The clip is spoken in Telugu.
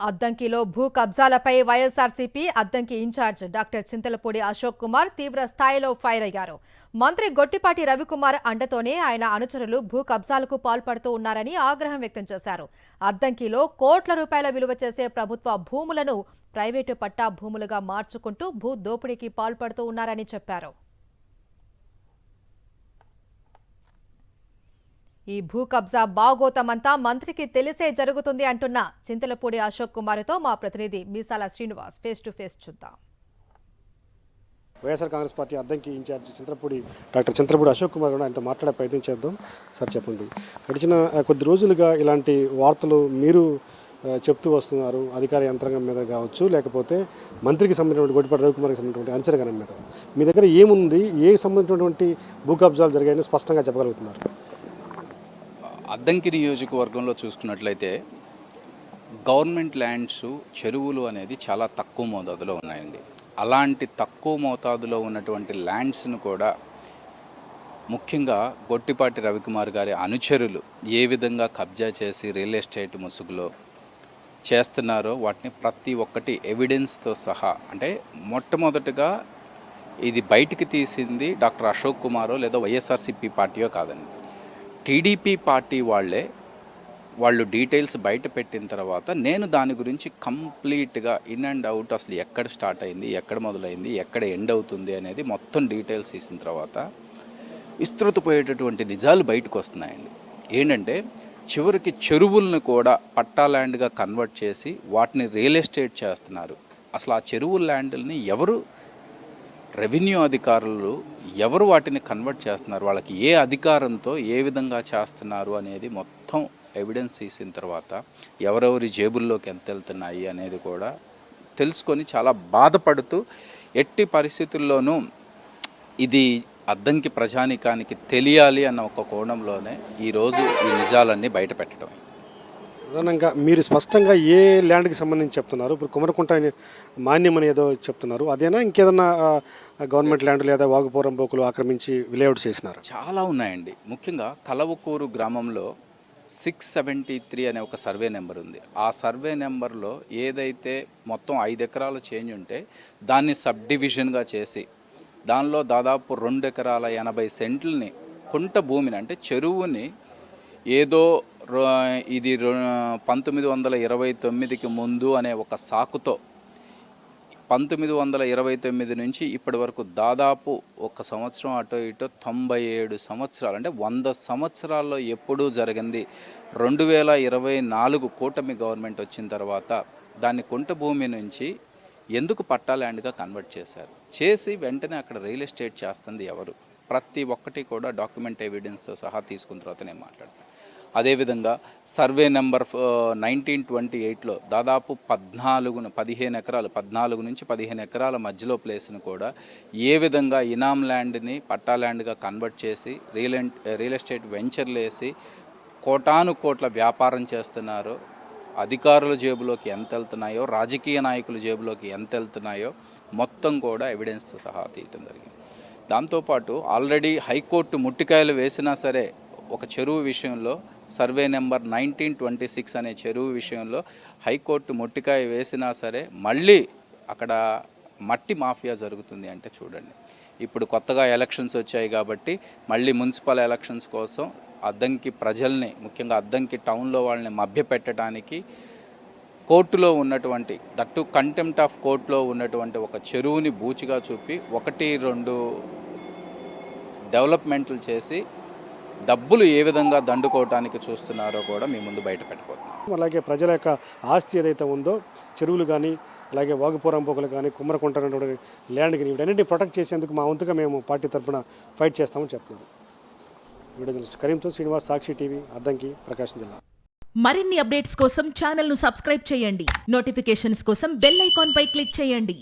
అద్దంకిలో భూ కబ్జాలపై వైఎస్ఆర్సీపీ అద్దంకి ఇన్ఛార్జ్ డాక్టర్ చింతలపూడి అశోక్ కుమార్ తీవ్ర స్థాయిలో ఫైర్ అయ్యారు. మంత్రి గొట్టిపాటి రవికుమార్ అండతోనే ఆయన అనుచరులు భూ కబ్జాలకు పాల్పడుతూ ఉన్నారని ఆగ్రహం వ్యక్తం చేశారు. అద్దంకిలో కోట్ల రూపాయల విలువ చేసే ప్రభుత్వ భూములను ప్రైవేటు పట్టా భూములుగా మార్చుకుంటూ భూ దోపిడీకి పాల్పడుతూ ఉన్నారని చెప్పారు. ఈ భూ కబ్జా బాగోతమంతా మంత్రికి తెలిసే జరుగుతుంది అంటున్న చింతలపూడి అశోక్ కుమార్తో మా ప్రతినిధి Meesala Srinivas face to face చూద్దాం. YSR Congress party Addanki incharge doctor Chintalapudi Ashok Kumar కూడా ఆయనతో మాట్లాడే ప్రయత్నం చేద్దాం. సార్ చెప్పండి, గడిచిన కొద్ది రోజులుగా ఇలాంటి వార్తలు మీరు చెప్తూ వస్తున్నారు. అధికార యంత్రాంగం మీద కావచ్చు, లేకపోతే మంత్రికి సంబంధించినటువంటి గొట్టిపాటి రవికుమార్కి సంబంధించినటువంటి అంచనగనం మీద మీ దగ్గర ఏముంది, ఏ సంబంధించినటువంటి భూ కబ్జాలు జరిగాయని స్పష్టంగా చెప్పగలుగుతున్నారు? అద్దంకి నియోజకవర్గంలో చూసుకున్నట్లయితే గవర్నమెంట్ ల్యాండ్స్, చెరువులు అనేది చాలా తక్కువ మోతాదులో ఉన్నాయండి. అలాంటి తక్కువ మోతాదులో ఉన్నటువంటి ల్యాండ్స్ను కూడా ముఖ్యంగా గొట్టిపాటి రవికుమార్ గారి అనుచరులు ఏ విధంగా కబ్జా చేసి రియల్ ఎస్టేట్ ముసుగులో చేస్తున్నారో వాటిని ప్రతి ఒక్కటి ఎవిడెన్స్తో సహా, అంటే మొట్టమొదటిగా ఇది బయటికి తీసింది డాక్టర్ అశోక్ కుమారో లేదా వైఎస్ఆర్సీపీ పార్టీయో కాదండి, టీడీపీ పార్టీ వాళ్ళు డీటెయిల్స్ బయట పెట్టిన తర్వాత నేను దాని గురించి కంప్లీట్గా ఇన్ అండ్ అవుట్ అసలు ఎక్కడ స్టార్ట్ అయింది, ఎక్కడ మొదలైంది, ఎక్కడ ఎండ్ అవుతుంది అనేది మొత్తం డీటెయిల్స్ ఇచ్చిన తర్వాత విస్తృతపోయేటటువంటి నిజాలు బయటకు వస్తున్నాయండి. ఏంటంటే చివరికి చెరువులను కూడా పట్టా ల్యాండ్గా కన్వర్ట్ చేసి వాటిని రియల్ ఎస్టేట్ చేస్తున్నారు. అసలు ఆ చెరువు ల్యాండ్ని ఎవరు, రెవెన్యూ అధికారులు ఎవరు వాటిని కన్వర్ట్ చేస్తున్నారు, వాళ్ళకి ఏ అధికారంతో ఏ విధంగా చేస్తున్నారు అనేది మొత్తం ఎవిడెన్స్ తీసిన తర్వాత ఎవరెవరి జేబుల్లోకి ఎంత వెళ్తున్నాయి అనేది కూడా తెలుసుకొని చాలా బాధపడుతూ ఎట్టి పరిస్థితుల్లోనూ ఇది అద్దంకి ప్రజానీకానికి తెలియాలి అన్న ఒక కోణంలోనే ఈరోజు ఈ నిజాలన్నీ బయట పెట్టడం. ప్రధానంగా మీరు స్పష్టంగా ఏ ల్యాండ్కి సంబంధించి చెప్తున్నారు? ఇప్పుడు కుమరకుంట మాన్యం అని ఏదో చెప్తున్నారు, అదేనా ఇంకేదన్నా గవర్నమెంట్ ల్యాండ్ లేదా వాగుపురం బోకులు ఆక్రమించి విలేఅవుట్ చేసినారు? చాలా ఉన్నాయండి. ముఖ్యంగా కలవకూరు గ్రామంలో 673 అనే ఒక సర్వే నెంబర్ ఉంది. ఆ సర్వే నెంబర్లో ఏదైతే మొత్తం 5 ఎకరాలు చేంజ్ ఉంటే దాన్ని సబ్ డివిజన్గా చేసి దానిలో దాదాపు 2 ఎకరాల 80 సెంట్లని కుంట భూమిని, అంటే చెరువుని ఏదో ఇది 1929కి ముందు అనే ఒక సాకుతో 1929 నుంచి ఇప్పటి వరకు దాదాపు ఒక సంవత్సరం అటో ఇటో 97 సంవత్సరాలు, అంటే 100 సంవత్సరాల్లో ఎప్పుడూ జరిగింది. 2024 కూటమి గవర్నమెంట్ వచ్చిన తర్వాత దాన్ని కుంట భూమి నుంచి ఎందుకు పట్టా ల్యాండ్గా కన్వర్ట్ చేశారు, చేసి వెంటనే అక్కడ రియల్ ఎస్టేట్ చేస్తుంది ఎవరు, ప్రతి ఒక్కటి కూడా డాక్యుమెంట్ ఎవిడెన్స్తో సహా తీసుకున్న తర్వాత నేను మాట్లాడతాను. అదేవిధంగా సర్వే నెంబర్ 1928లో దాదాపు 15 ఎకరాలు, 14 నుంచి 15 ఎకరాల మధ్యలో ప్లేస్ను కూడా ఏ విధంగా ఇనామ్ ల్యాండ్ని పట్టా ల్యాండ్గా కన్వర్ట్ చేసి రియల్ ఎస్టేట్ వెంచర్లు వేసి కోటాను కోట్ల వ్యాపారం చేస్తున్నారో, అధికారుల జేబులోకి ఎంత వెళ్తున్నాయో, రాజకీయ నాయకుల జేబులోకి ఎంత వెళ్తున్నాయో మొత్తం కూడా ఎవిడెన్స్తో సహా తీయటం జరిగింది. దాంతోపాటు ఆల్రెడీ హైకోర్టు ముట్టికాయలు వేసినా సరే ఒక చెరువు విషయంలో సర్వే నెంబర్ 1926 అనే చెరువు విషయంలో హైకోర్టు మొట్టికాయ వేసినా సరే మళ్ళీ అక్కడ మట్టి మాఫియా జరుగుతుంది. అంటే చూడండి, ఇప్పుడు కొత్తగా ఎలక్షన్స్ వచ్చాయి కాబట్టి మళ్ళీ మున్సిపల్ ఎలక్షన్స్ కోసం అద్దంకి ప్రజల్ని, ముఖ్యంగా అద్దంకి టౌన్లో వాళ్ళని మభ్యపెట్టడానికి కోర్టులో ఉన్నటువంటి దట్టు కంటెంప్ట్ ఆఫ్ కోర్టులో ఉన్నటువంటి ఒక చెరువుని బూచిగా చూపి 1-2 డెవలప్మెంట్లు చేసి డబ్బులు ఏ విధంగా దండుకోవడానికి చూస్తున్నారో కూడా మీ ముందు బయట పెట్టబోతున్నాం. అలాగే ప్రజల యొక్క ఆస్తి ఏదైతే ఉందో, చెరువులు కానీ, అలాగే వాగుపురం బోకులు కానీ, కుమ్మరకుంట ల్యాండ్ కానీ, వీటన్నింటినీ ప్రొటెక్ట్ చేసేందుకు మా వంతుగా మేము పార్టీ తరఫున ఫైట్ చేస్తామని చెప్తున్నాం. వీడియో జర్నలిస్ట్ కరీంతో శ్రీనివాస్, సాక్షి టీవీ, అద్దంకి, ప్రకాశం జిల్లా. మరిన్ని అప్డేట్స్ కోసం ఛానల్ను సబ్స్క్రైబ్ చేయండి. నోటిఫికేషన్స్ కోసం బెల్ ఐకాన్ పై క్లిక్ చేయండి.